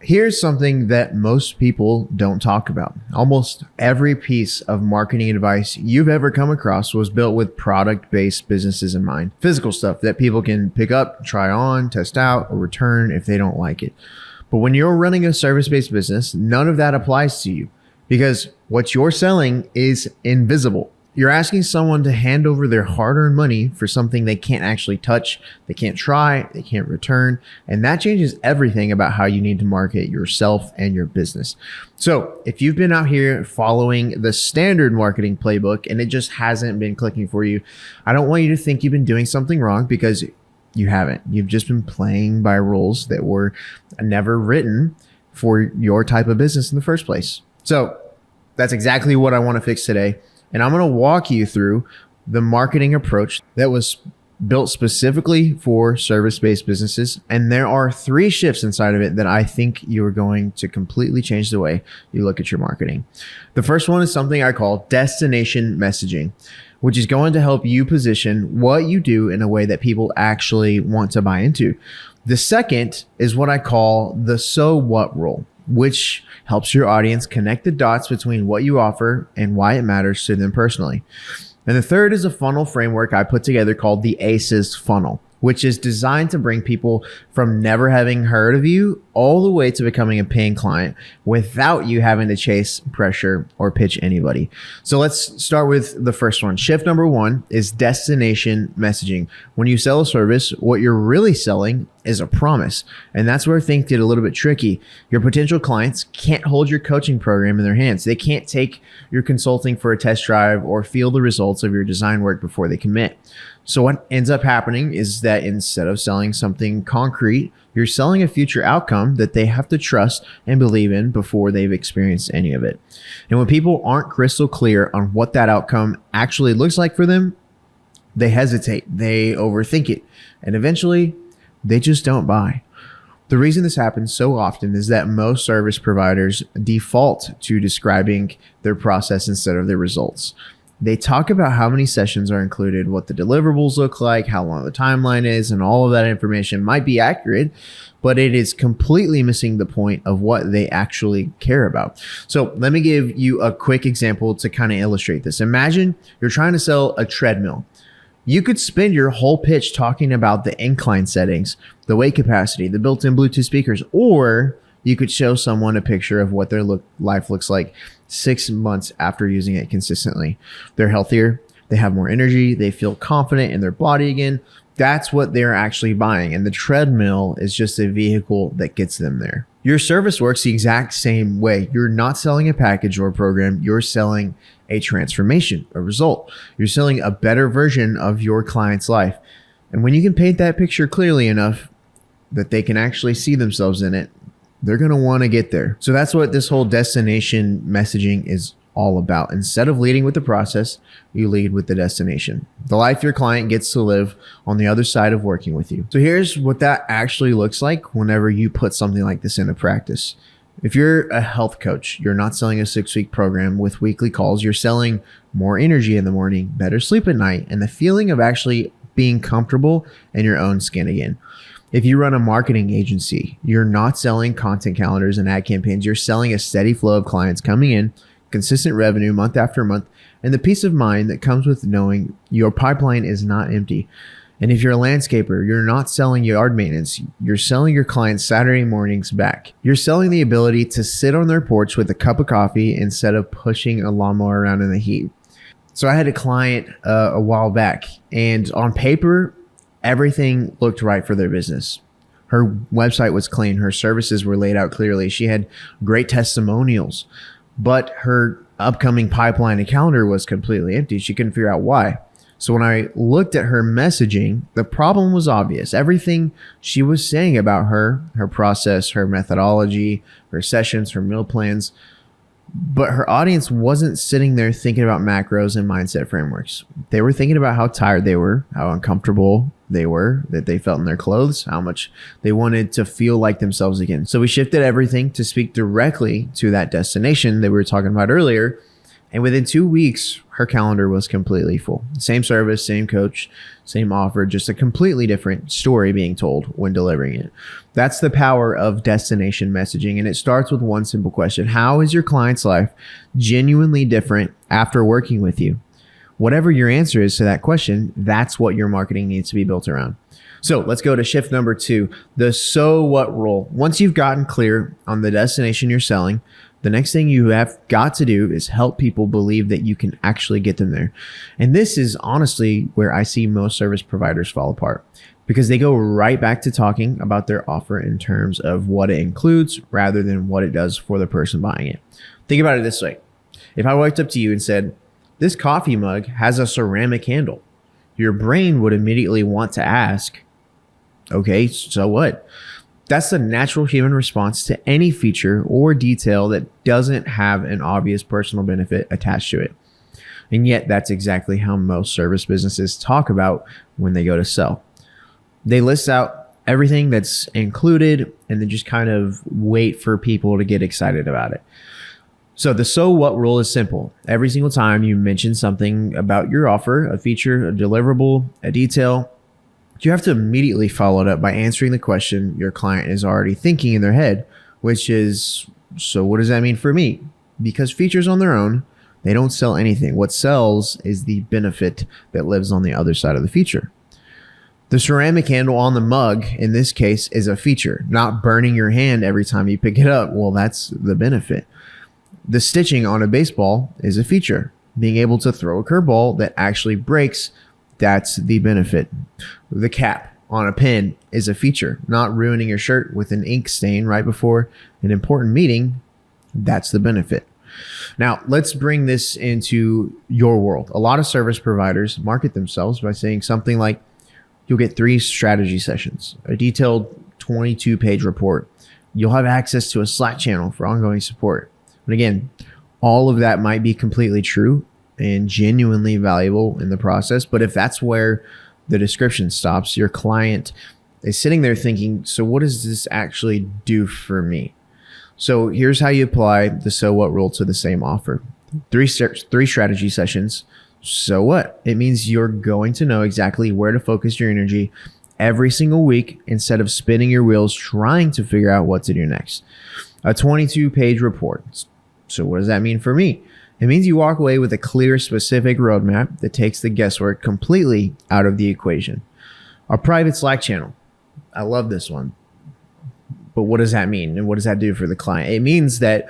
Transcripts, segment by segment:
Here's something that most people don't talk about. Almost every piece of marketing advice you've ever come across was built with product-based businesses in mind. Physical stuff that people can pick up, try on, test out, or return if they don't like it. But when you're running a service-based business, none of that applies to you because what you're selling is invisible. You're asking someone to hand over their hard-earned money for something they can't actually touch, they can't try, they can't return, and that changes everything about how you need to market yourself and your business. So if you've been out here following the standard marketing playbook and it just hasn't been clicking for you, I don't want you to think you've been doing something wrong because you haven't. You've just been playing by rules that were never written for your type of business in the first place. So that's exactly what I want to fix today. And I'm going to walk you through the marketing approach that was built specifically for service-based businesses. And there are 3 shifts inside of it that I think you are going to completely change the way you look at your marketing. The first one is something I call destination messaging, which is going to help you position what you do in a way that people actually want to buy into. The second is what I call the so what role, which helps your audience connect the dots between what you offer and why it matters to them personally. And the third is a funnel framework I put together called the ASES funnel, which is designed to bring people from never having heard of you all the way to becoming a paying client without you having to chase, pressure, or pitch anybody. So let's start with the first one. Shift number 1 is destination messaging. When you sell a service, what you're really selling is a promise. And that's where things get a little bit tricky. Your potential clients can't hold your coaching program in their hands. They can't take your consulting for a test drive or feel the results of your design work before they commit. So what ends up happening is that instead of selling something concrete, you're selling a future outcome that they have to trust and believe in before they've experienced any of it. And when people aren't crystal clear on what that outcome actually looks like for them, they hesitate, they overthink it, and eventually they just don't buy. The reason this happens so often is that most service providers default to describing their process instead of their results. They talk about how many sessions are included, what the deliverables look like, how long the timeline is, and all of that information might be accurate, but it is completely missing the point of what they actually care about. So let me give you a quick example to kind of illustrate this. Imagine you're trying to sell a treadmill. You could spend your whole pitch talking about the incline settings, the weight capacity, the built-in Bluetooth speakers, or you could show someone a picture of what their life looks like 6 months after using it consistently. They're healthier, they have more energy, they feel confident in their body again. That's what they're actually buying. And the treadmill is just a vehicle that gets them there. Your service works the exact same way. You're not selling a package or a program. You're selling a transformation, a result. You're selling a better version of your client's life. And when you can paint that picture clearly enough that they can actually see themselves in it, they're going to want to get there. So that's what this whole destination messaging is all about. Instead of leading with the process, you lead with the destination, the life your client gets to live on the other side of working with you. So here's what that actually looks like whenever you put something like this into practice. If you're a health coach, you're not selling a 6-week program with weekly calls. You're selling more energy in the morning, better sleep at night, and the feeling of actually being comfortable in your own skin again. If you run a marketing agency, you're not selling content calendars and ad campaigns. You're selling a steady flow of clients coming in, consistent revenue month after month, and the peace of mind that comes with knowing your pipeline is not empty. And if you're a landscaper, you're not selling yard maintenance. You're selling your clients Saturday mornings back. You're selling the ability to sit on their porch with a cup of coffee instead of pushing a lawnmower around in the heat. So I had a client a while back, and on paper, everything looked right for their business. Her website was clean. Her services were laid out clearly. She had great testimonials, but her upcoming pipeline and calendar was completely empty. She couldn't figure out why. So when I looked at her messaging, the problem was obvious. Everything she was saying about her process, her methodology, her sessions, her meal plans, but her audience wasn't sitting there thinking about macros and mindset frameworks. They were thinking about how tired they were, how uncomfortable they were, that they felt in their clothes, how much they wanted to feel like themselves again. So we shifted everything to speak directly to that destination that we were talking about earlier. And within 2 weeks, her calendar was completely full. Same service, same coach, same offer, just a completely different story being told when delivering it. That's the power of destination messaging. And it starts with one simple question. How is your client's life genuinely different after working with you? Whatever your answer is to that question, that's what your marketing needs to be built around. So let's go to shift number 2, the so what role. Once you've gotten clear on the destination you're selling, the next thing you have got to do is help people believe that you can actually get them there. And this is honestly where I see most service providers fall apart, because they go right back to talking about their offer in terms of what it includes rather than what it does for the person buying it. Think about it this way. If I walked up to you and said, this coffee mug has a ceramic handle, your brain would immediately want to ask, okay, so what? That's the natural human response to any feature or detail that doesn't have an obvious personal benefit attached to it. And yet that's exactly how most service businesses talk about when they go to sell. They list out everything that's included and then just kind of wait for people to get excited about it. So the so what rule is simple. Every single time you mention something about your offer, a feature, a deliverable, a detail, you have to immediately follow it up by answering the question your client is already thinking in their head, which is, so what does that mean for me? Because features on their own, they don't sell anything. What sells is the benefit that lives on the other side of the feature. The ceramic handle on the mug, in this case, is a feature, not burning your hand every time you pick it up. Well, that's the benefit. The stitching on a baseball is a feature. Being able to throw a curveball that actually breaks, that's the benefit. The cap on a pen is a feature, not ruining your shirt with an ink stain right before an important meeting. That's the benefit. Now, let's bring this into your world. A lot of service providers market themselves by saying something like, you'll get 3 strategy sessions, a detailed 22-page report. You'll have access to a Slack channel for ongoing support. But again, all of that might be completely true and genuinely valuable in the process. But if that's where the description stops, your client is sitting there thinking, so what does this actually do for me? So here's how you apply the so what rule to the same offer. 3 strategy sessions. So what? It means you're going to know exactly where to focus your energy every single week instead of spinning your wheels trying to figure out what to do next. A 22-page report. So what does that mean for me? It means you walk away with a clear, specific roadmap that takes the guesswork completely out of the equation. A private Slack channel. I love this one. But what does that mean? And what does that do for the client? It means that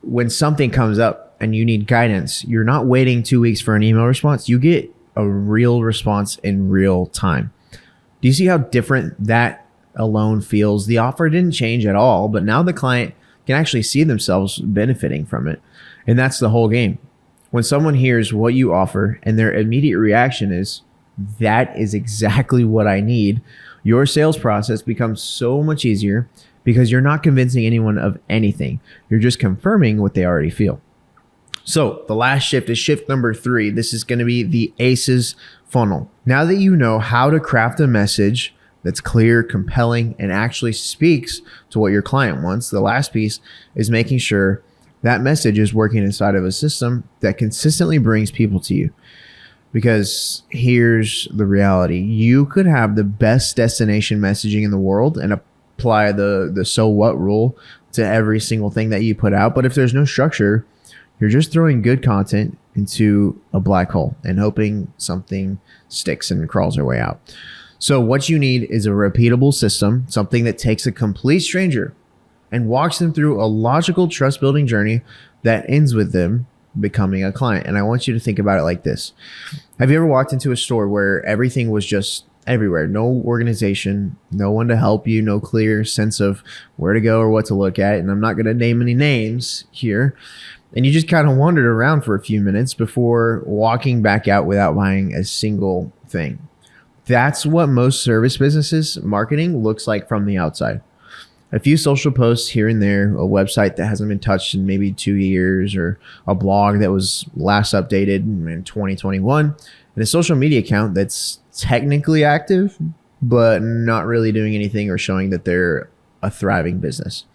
when something comes up and you need guidance, you're not waiting 2 weeks for an email response. You get a real response in real time. Do you see how different that alone feels? The offer didn't change at all, but now the client can actually see themselves benefiting from it. And that's the whole game. When someone hears what you offer and their immediate reaction is, that is exactly what I need, your sales process becomes so much easier because you're not convincing anyone of anything. You're just confirming what they already feel. So the last shift is shift number 3. This is going to be the ASES funnel. Now that you know how to craft a message that's clear, compelling, and actually speaks to what your client wants, the last piece is making sure that message is working inside of a system that consistently brings people to you. Because here's the reality. You could have the best destination messaging in the world and apply the so what rule to every single thing that you put out. But if there's no structure, you're just throwing good content into a black hole and hoping something sticks and crawls their way out. So what you need is a repeatable system, something that takes a complete stranger and walks them through a logical trust building journey that ends with them becoming a client. And I want you to think about it like this. Have you ever walked into a store where everything was just everywhere? No organization, no one to help you, no clear sense of where to go or what to look at. And I'm not going to name any names here. And you just kind of wandered around for a few minutes before walking back out without buying a single thing. That's what most service businesses marketing looks like from the outside. A few social posts here and there, a website that hasn't been touched in maybe 2 years, or a blog that was last updated in 2021, and a social media account that's technically active, but not really doing anything or showing that they're a thriving business.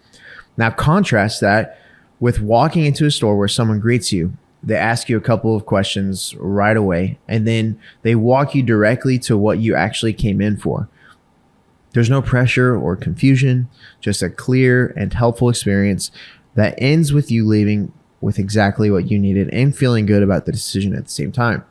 Now contrast that with walking into a store where someone greets you. They ask you a couple of questions right away, and then they walk you directly to what you actually came in for. There's no pressure or confusion, just a clear and helpful experience that ends with you leaving with exactly what you needed and feeling good about the decision at the same time.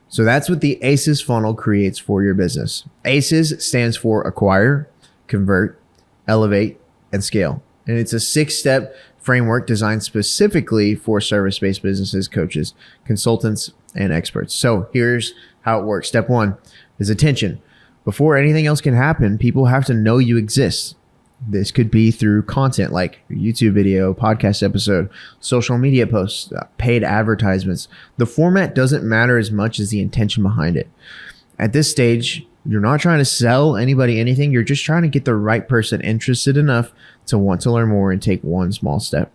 So that's what the ASES funnel creates for your business. ASES stands for acquire, convert, elevate, and scale. And it's a 6-step framework designed specifically for service-based businesses, coaches, consultants, and experts. So here's how it works. Step 1 is attention. Before anything else can happen, people have to know you exist. This could be through content like YouTube video, podcast episode, social media posts, paid advertisements. The format doesn't matter as much as the intention behind it. At this stage, you're not trying to sell anybody anything. You're just trying to get the right person interested enough to want to learn more and take one small step.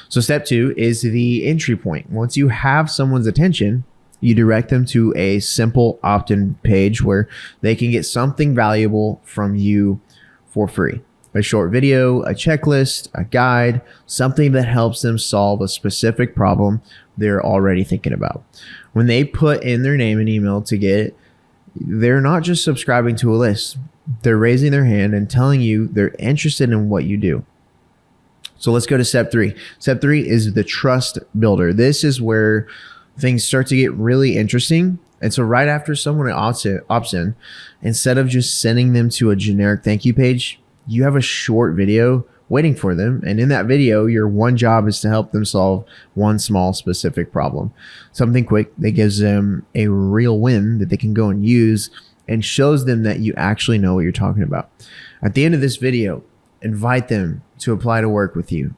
So step 2 is the entry point. Once you have someone's attention, you direct them to a simple opt-in page where they can get something valuable from you for free. A short video, a checklist, a guide, something that helps them solve a specific problem they're already thinking about. When they put in their name and email to get it, they're not just subscribing to a list. They're raising their hand and telling you they're interested in what you do. So let's go to step 3. Step 3 is the trust builder. This is where things start to get really interesting. And so right after someone opts in, instead of just sending them to a generic thank you page, you have a short video waiting for them. And in that video, your one job is to help them solve one small specific problem. Something quick that gives them a real win that they can go and use and shows them that you actually know what you're talking about. At the end of this video, invite them to apply to work with you.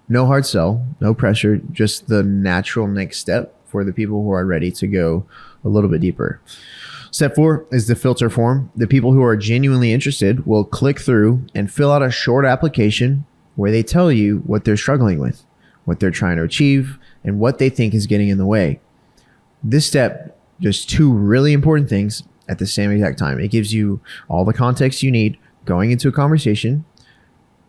No hard sell, no pressure, just the natural next step for the people who are ready to go a little bit deeper. Step 4 is the filter form. The people who are genuinely interested will click through and fill out a short application where they tell you what they're struggling with, what they're trying to achieve, and what they think is getting in the way. This step does 2 really important things at the same exact time. It gives you all the context you need going into a conversation,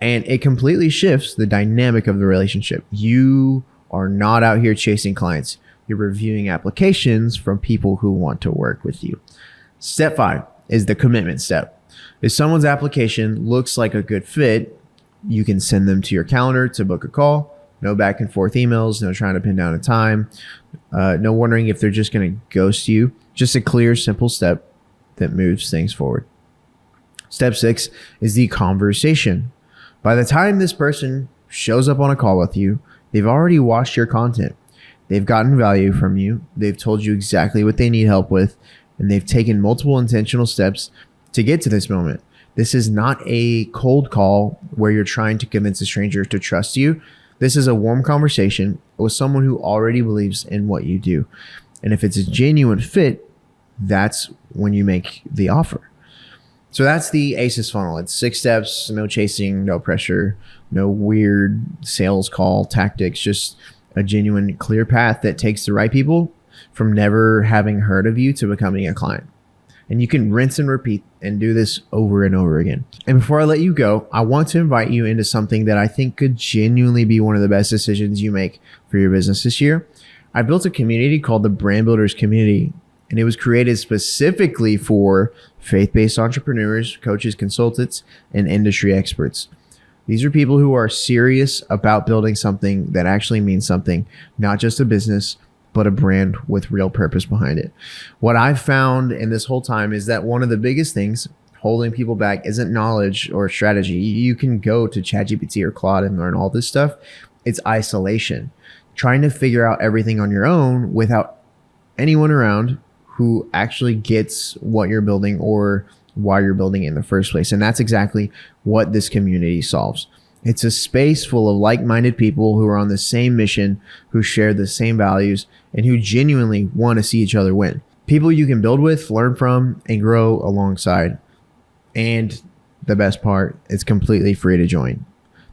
and it completely shifts the dynamic of the relationship. You are not out here chasing clients. You're reviewing applications from people who want to work with you. Step 5 is the commitment step. If someone's application looks like a good fit, you can send them to your calendar to book a call. No back and forth emails, no trying to pin down a time, no wondering if they're just going to ghost you. Just a clear, simple step that moves things forward. Step 6 is the conversation. By the time this person shows up on a call with you, they've already watched your content. They've gotten value from you. They've told you exactly what they need help with, and they've taken multiple intentional steps to get to this moment. This is not a cold call where you're trying to convince a stranger to trust you. This is a warm conversation with someone who already believes in what you do. And if it's a genuine fit, that's when you make the offer. So that's the ASES funnel. It's 6 steps, no chasing, no pressure, no weird sales call tactics, just a genuine, clear path that takes the right people from never having heard of you to becoming a client. And you can rinse and repeat and do this over and over again. And before I let you go, I want to invite you into something that I think could genuinely be one of the best decisions you make for your business this year. I built a community called the Brand Builders Community, and it was created specifically for faith-based entrepreneurs, coaches, consultants, and industry experts. These are people who are serious about building something that actually means something, not just a business, but a brand with real purpose behind it. What I've found in this whole time is that one of the biggest things holding people back isn't knowledge or strategy. You can go to ChatGPT or Claude and learn all this stuff. It's isolation. Trying to figure out everything on your own without anyone around who actually gets what you're building or why you're building it in the first place. And that's exactly what this community solves. It's a space full of like-minded people who are on the same mission, who share the same values, and who genuinely want to see each other win. People you can build with, learn from, and grow alongside. And the best part, it's completely free to join.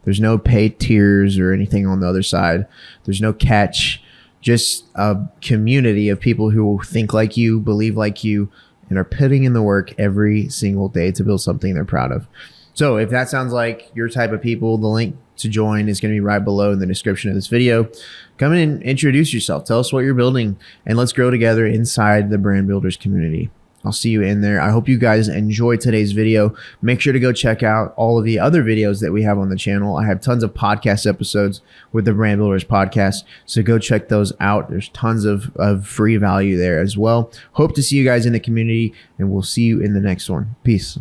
There's no paid tiers or anything on the other side. There's no catch. Just a community of people who think like you, believe like you, and are putting in the work every single day to build something they're proud of. So if that sounds like your type of people, the link to join is going to be right below in the description of this video. Come in and introduce yourself. Tell us what you're building, and let's grow together inside the Brand Builders community. I'll see you in there. I hope you guys enjoyed today's video. Make sure to go check out all of the other videos that we have on the channel. I have tons of podcast episodes with the Brand Builders podcast, so go check those out. There's tons of free value there as well. Hope to see you guys in the community, and we'll see you in the next one. Peace.